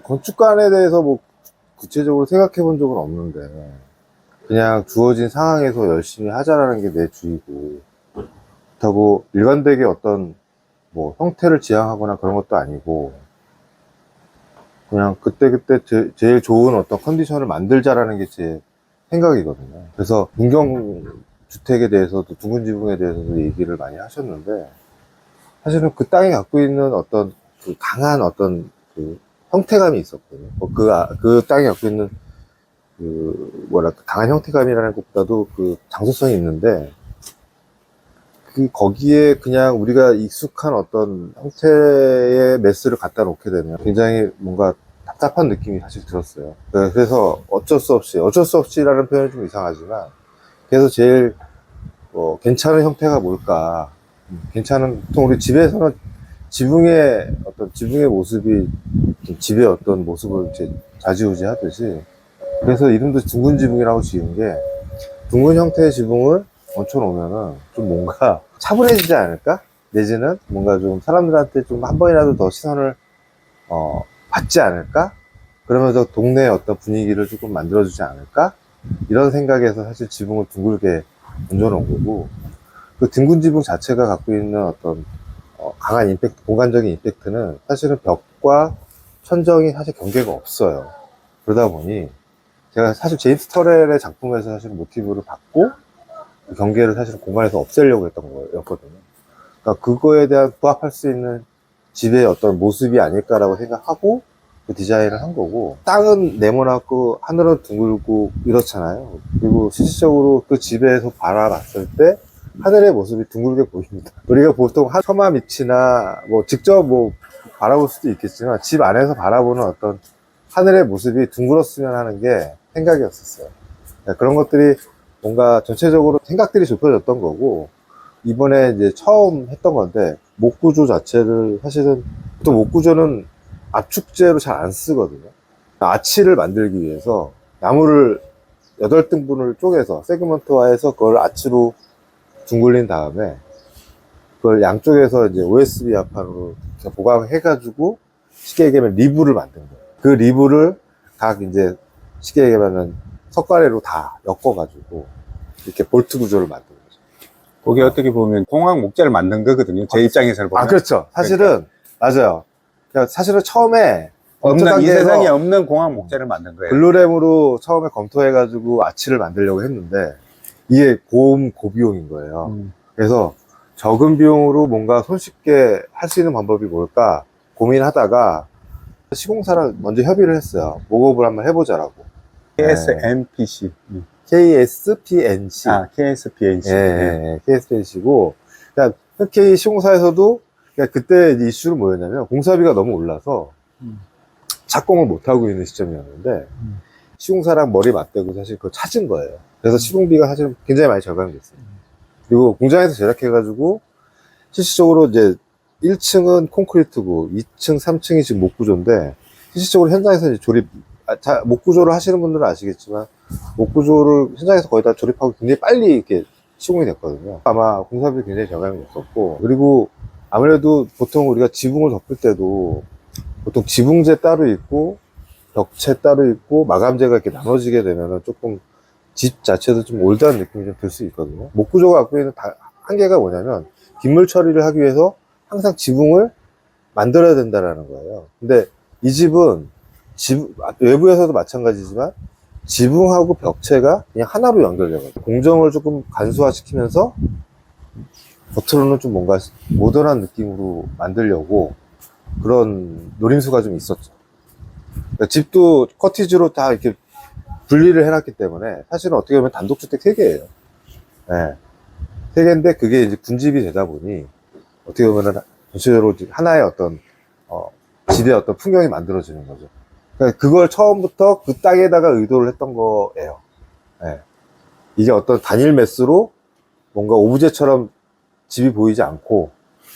건축관에 대해서 뭐 구체적으로 생각해 본 적은 없는데, 그냥 주어진 상황에서 열심히 하자라는 게 내 주의고, 그렇다고 일관되게 어떤 뭐 형태를 지향하거나 그런 것도 아니고, 그냥 그때그때 제일 좋은 어떤 컨디션을 만들자라는 게 제 생각이거든요. 그래서 문경주택에 대해서도, 둥근 지붕에 대해서도 얘기를 많이 하셨는데, 사실은 그 땅이 갖고 있는 어떤 그 강한 어떤 그 형태감이 있었거든요. 그 땅이 갖고 있는 그 뭐랄까 강한 형태감이라는 것보다도 그 장소성이 있는데, 그 거기에 그냥 우리가 익숙한 어떤 형태의 메스를 갖다 놓게 되면 굉장히 뭔가 답답한 느낌이 사실 들었어요. 그래서 어쩔 수 없이라는 표현이 좀 이상하지만, 그래서 제일 괜찮은 형태가 뭘까? 보통 우리 집에서는 지붕의 모습이 집의 어떤 모습을 이제 좌지우지 하듯이, 그래서 이름도 둥근 지붕이라고 지은 게, 둥근 형태의 지붕을 얹혀놓으면은 좀 뭔가 차분해지지 않을까? 내지는 뭔가 좀 사람들한테 좀 한 번이라도 더 시선을 받지 않을까? 그러면서 동네의 어떤 분위기를 조금 만들어주지 않을까? 이런 생각에서 사실 지붕을 둥글게 얹어놓은 거고, 그 둥근 지붕 자체가 갖고 있는 어떤 강한 임팩트, 공간적인 임팩트는 사실은 벽과 천정이 사실 경계가 없어요. 그러다 보니 제가 사실 제임스 터렐의 작품에서 사실 모티브를 받고 그 경계를 사실 공간에서 없애려고 했던 거였거든요. 그러니까 그거에 대한 부합할 수 있는 집의 어떤 모습이 아닐까라고 생각하고 그 디자인을 한 거고, 땅은 네모나고 하늘은 둥글고 이렇잖아요. 그리고 실질적으로 그 집에서 바라봤을 때 하늘의 모습이 둥글게 보입니다. 우리가 보통 서마 밑이나 뭐 직접 뭐 바라볼 수도 있겠지만, 집 안에서 바라보는 어떤 하늘의 모습이 둥글었으면 하는 게 생각이었었어요. 그런 것들이 뭔가 전체적으로 생각들이 좁혀졌던 거고, 이번에 이제 처음 했던 건데, 목 구조 자체를 사실은, 또 목 구조는 압축재로 잘 안 쓰거든요. 아치를 만들기 위해서 나무를 8등분을 쪼개서 세그먼트화해서 그걸 아치로 둥글린 다음에, 그걸 양쪽에서 이제 OSB 합판으로 보강해가지고 쉽게 얘기하면 리브를 만든 거예요. 그 리브를 각 이제 쉽게 얘기하면 석가래로 다 엮어가지고 이렇게 볼트 구조를 만든 거죠. 그게 어떻게 보면 공학 목재를 만든 거거든요. 제 입장에서 보면. 그렇죠. 사실은, 맞아요. 그러니까 사실은 처음에 이 세상에 없는 공학 목재를 만든 거예요. 글루램으로 처음에 검토해가지고 아치를 만들려고 했는데, 이게 고비용인 거예요. 그래서 적은 비용으로 뭔가 손쉽게 할 수 있는 방법이 뭘까 고민하다가 시공사랑 먼저 협의를 했어요. 목업을 한번 해보자라고. KSNPC. KSPNC. KSPNC. 예, KSPNC고, 그러니까 흔히 시공사에서도, 그러니까 그때 이슈는 뭐였냐면, 공사비가 너무 올라서 착공을 못하고 있는 시점이었는데, 시공사랑 머리 맞대고 사실 그걸 찾은 거예요. 그래서 시공비가 사실 굉장히 많이 절감이 됐어요. 그리고 공장에서 제작해가지고, 실질적으로 이제 1층은 콘크리트고 2층, 3층이 지금 목구조인데, 실질적으로 현장에서 이제 목구조를 하시는 분들은 아시겠지만, 목구조를 현장에서 거의 다 조립하고 굉장히 빨리 이렇게 시공이 됐거든요. 아마 공사비 굉장히 절감이 됐었고, 그리고 아무래도 보통 우리가 지붕을 덮을 때도 보통 지붕재 따로 있고, 벽체 따로 있고, 마감재가 이렇게 나눠지게 되면은 조금 집 자체도 좀 올드한 느낌이 좀 들 수 있거든요. 목구조가 갖고 있는 한계가 뭐냐면, 빗물 처리를 하기 위해서 항상 지붕을 만들어야 된다라는 거예요. 근데 이 집은 외부에서도 마찬가지지만 지붕하고 벽체가 그냥 하나로 연결돼가지고 공정을 조금 간소화시키면서 겉으로는 좀 뭔가 모던한 느낌으로 만들려고 그런 노림수가 좀 있었죠. 그러니까 집도 커티지로 다 이렇게 분리를 해놨기 때문에 사실은 어떻게 보면 단독주택 3개예요. 네. 3개인데 그게 이제 군집이 되다 보니 어떻게 보면 전체적으로 하나의 어떤 집의 어떤 풍경이 만들어지는 거죠. 그러니까 그걸 처음부터 그 땅에다가 의도를 했던 거예요. 네. 이게 어떤 단일 매스로 뭔가 오브제처럼 집이 보이지 않고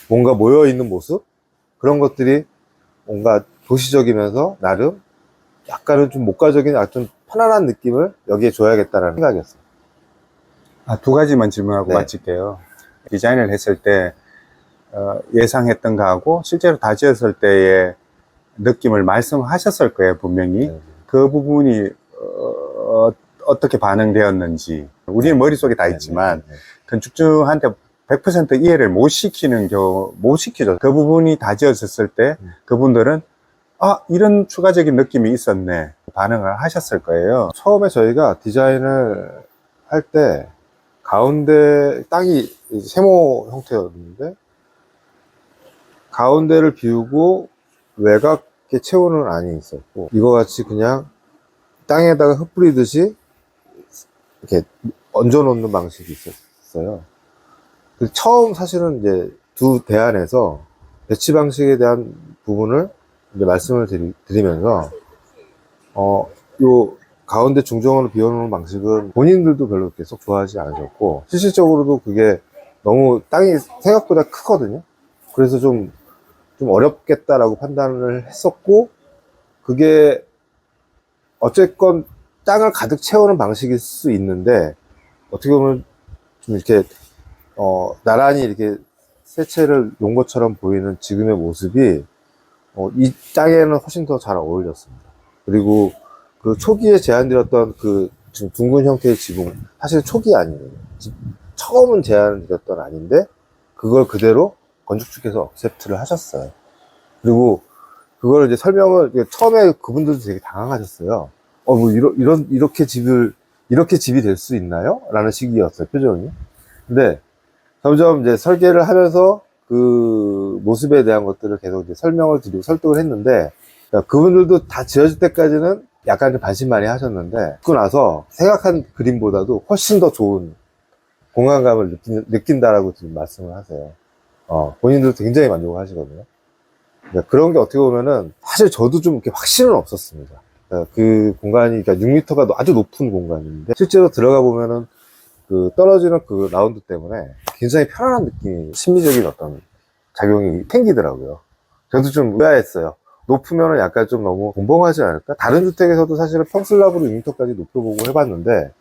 뭔가 모여있는 모습, 그런 것들이 뭔가 도시적이면서 나름 약간은 좀 목가적인 좀 편안한 느낌을 여기에 줘야겠다라는 생각이었어요. 2가지만 질문하고 네. 마칠게요. 디자인을 했을 때 예상했던 거하고 실제로 다 지었을 때의 느낌을 말씀하셨을 거예요, 분명히. 네. 그 부분이 어떻게 반응되었는지 우리는 머릿속에 다 있지만 건축주한테 100% 이해를 못 시키죠. 그 부분이 다져졌을 때 그분들은 이런 추가적인 느낌이 있었네 반응을 하셨을 거예요. 처음에 저희가 디자인을 할 때 가운데 땅이 세모 형태였는데 가운데를 비우고 외곽에 채우는 안이 있었고 이거 같이 그냥 땅에다가 흩뿌리듯이 이렇게 얹어 놓는 방식이 있었어요. 처음 사실은 이제 두 대안에서 배치 방식에 대한 부분을 이제 말씀을 드리면서 요 가운데 중정으로 비워놓는 방식은 본인들도 별로 계속 좋아하지 않으셨고 실질적으로도 그게 너무 땅이 생각보다 크거든요. 그래서 좀 어렵겠다라고 판단을 했었고 그게 어쨌건 땅을 가득 채우는 방식일 수 있는데 어떻게 보면 좀 이렇게 나란히 이렇게 세 채를 놓은 것처럼 보이는 지금의 모습이 이 땅에는 훨씬 더 잘 어울렸습니다. 그리고 그 초기에 제안드렸던 그 지금 둥근 형태의 지붕 사실 초기 아니에요. 처음은 제안드렸던 아닌데 그걸 그대로 건축주께서 억셉트를 하셨어요. 그리고 그걸 이제 설명을 처음에 그분들도 되게 당황하셨어요. 뭐 이렇게 집이 될 수 있나요? 라는 식이었어요, 표정이. 근데 점점 이제 설계를 하면서 그 모습에 대한 것들을 계속 이제 설명을 드리고 설득을 했는데 그분들도 다 지어질 때까지는 약간 좀 반신반의 하셨는데 듣고 나서 생각한 그림보다도 훨씬 더 좋은 공간감을 느낀다라고 지금 말씀을 하세요. 본인들도 굉장히 만족을 하시거든요. 그런 게 어떻게 보면은 사실 저도 좀 이렇게 확신은 없었습니다. 그 공간이 6m가 아주 높은 공간인데 실제로 들어가 보면은 그 떨어지는 그 라운드 때문에 굉장히 편안한 느낌이 심리적인 어떤 작용이 생기더라고요. 저도 좀 의아했어요. 높으면은 약간 좀 너무 곤봉하지 않을까? 다른 주택에서도 사실은 평슬랍으로 6m까지 높여보고 해봤는데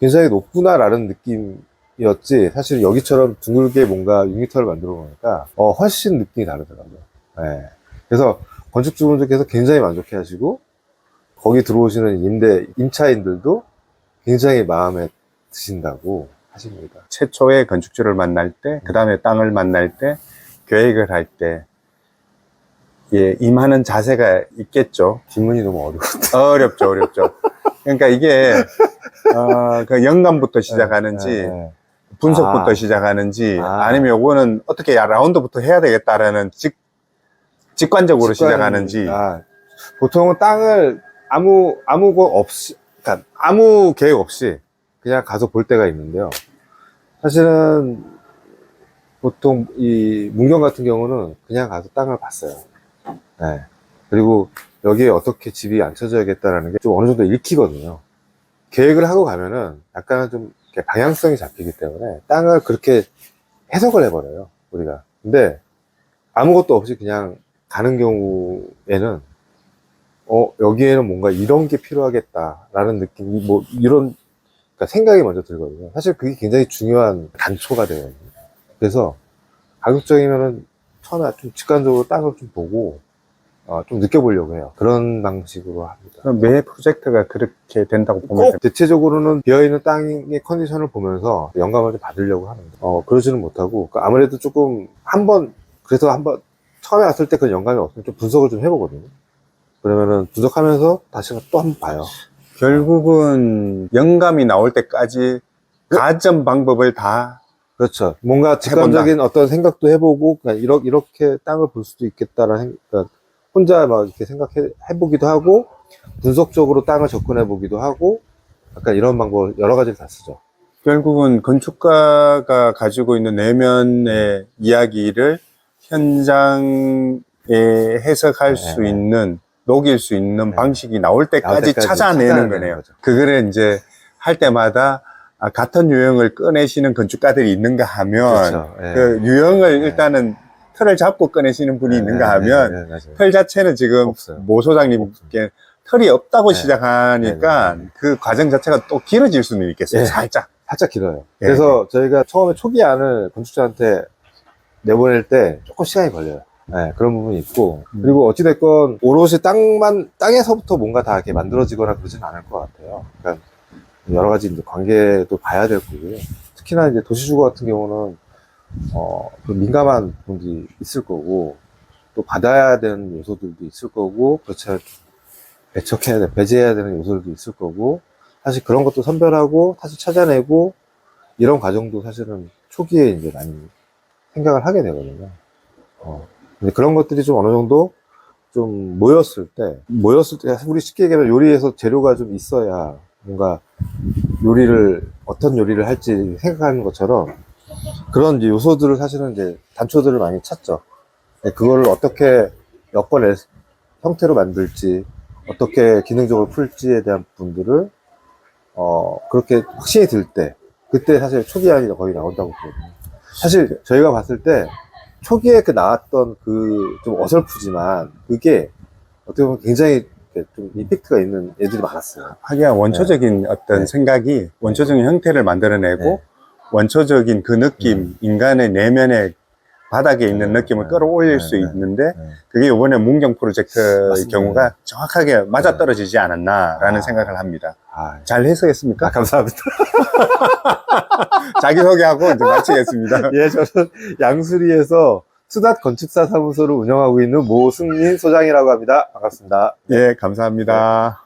굉장히 높구나라는 느낌이었지 사실 여기처럼 둥글게 뭔가 6m를 만들어 보니까 훨씬 느낌이 다르더라고요. 네. 그래서 건축주분들께서 굉장히 만족해 하시고 거기 들어오시는 임차인들도 굉장히 마음에 드신다고 하십니다. 최초의 건축주를 만날 때, 그 다음에 땅을 만날 때, 계획을 할 때, 임하는 자세가 있겠죠. 질문이 너무 어려워. 어렵죠. 그러니까 이게, 그 영감부터 시작하는지, 분석부터 시작하는지, 아니면 요거는 어떻게 라운드부터 해야 되겠다라는 직관적으로 시작하는지. 보통은 땅을 아무 계획 없이 그냥 가서 볼 때가 있는데요. 사실은 보통 이 문경 같은 경우는 그냥 가서 땅을 봤어요. 네. 그리고 여기에 어떻게 집이 앉혀져야겠다라는 게 좀 어느 정도 읽히거든요. 계획을 하고 가면은 약간은 좀 방향성이 잡히기 때문에 땅을 그렇게 해석을 해버려요, 우리가. 근데 아무것도 없이 그냥 가는 경우에는 여기에는 뭔가 이런 게 필요하겠다라는 느낌이 그러니까 생각이 먼저 들거든요. 사실 그게 굉장히 중요한 단초가 되거든요. 그래서 가급적이면은 처음에 좀 직관적으로 땅을 좀 보고 좀 느껴보려고 해요. 그런 방식으로 합니다. 그럼 매 프로젝트가 그렇게 된다고 보면 꼭 대체적으로는 비어있는 땅의 컨디션을 보면서 영감을 좀 받으려고 하는데 그러지는 못하고 아무래도 조금 그래서 한번 처음에 왔을 때 그 영감이 없으면 좀 분석을 좀 해보거든요. 그러면은 분석하면서 다시 또 한번 봐요. 결국은 영감이 나올 때까지 가점 방법을 다 그렇죠. 뭔가 직관적인 어떤 생각도 해보고 그냥 이렇게 땅을 볼 수도 있겠다라는 그러니까 혼자 막 이렇게 생각해보기도 하고 분석적으로 땅을 접근해보기도 하고 약간 이런 방법 여러 가지를 다 쓰죠. 결국은 건축가가 가지고 있는 내면의 이야기를 현장에 해석할 수 있는 녹일 수 있는 방식이 나올 때까지 찾아내는 거네요. 거죠. 그거를 이제 할 때마다 같은 유형을 꺼내시는 건축가들이 있는가 하면 그렇죠. 그 유형을 일단은 틀을 잡고 꺼내시는 분이 있는가 하면 틀 자체는 지금 없어요. 모 소장님께 틀이 없다고 시작하니까 그 과정 자체가 또 길어질 수는 있겠어요. 살짝 길어요. 그래서 저희가 처음에 초기 안을 건축주한테 내보낼 때 조금 시간이 걸려요. 네, 그런 부분이 있고, 그리고 어찌됐건, 오롯이 땅에서부터 뭔가 다 이렇게 만들어지거나 그러진 않을 것 같아요. 그러니까, 여러 가지 이제 관계도 봐야 될 거고요. 특히나 이제 도시주거 같은 경우는, 좀 민감한 부분들이 있을 거고, 또 받아야 되는 요소들도 있을 거고, 그렇지 않게 배제해야 되는 요소들도 있을 거고, 사실 그런 것도 선별하고, 다시 찾아내고, 이런 과정도 사실은 초기에 이제 많이 생각을 하게 되거든요. 근데 그런 것들이 좀 어느 정도 좀 모였을 때, 우리 쉽게 얘기하면 요리에서 재료가 좀 있어야 뭔가 어떤 요리를 할지 생각하는 것처럼 그런 이제 요소들을 사실은 이제 단초들을 많이 찾죠. 근데 그거를 어떻게 엮어낼 형태로 만들지, 어떻게 기능적으로 풀지에 대한 부분들을, 그렇게 확신이 들 때, 그때 사실 초기화이 거의 나온다고 보거든요. 사실 저희가 봤을 때, 초기에 나왔던 좀 어설프지만, 그게 어떻게 보면 굉장히 이렇게 좀 임팩트가 있는 애들이 많았어요. 하기야 원초적인 어떤 네. 생각이 원초적인 형태를 만들어내고 네. 원초적인 그 느낌, 인간의 내면의 바닥에 있는 네. 느낌을 네. 끌어올릴 네. 수 네. 있는데 네. 그게 이번에 문경 프로젝트의 맞습니다. 경우가 정확하게 맞아떨어지지 않았나라는 아. 생각을 합니다. 아, 잘 해석했습니까? 감사합니다. 자기소개하고 이제 마치겠습니다. 예, 저는 양수리에서 수납 건축사 사무소를 운영하고 있는 모승민 소장이라고 합니다. 반갑습니다. 예, 감사합니다.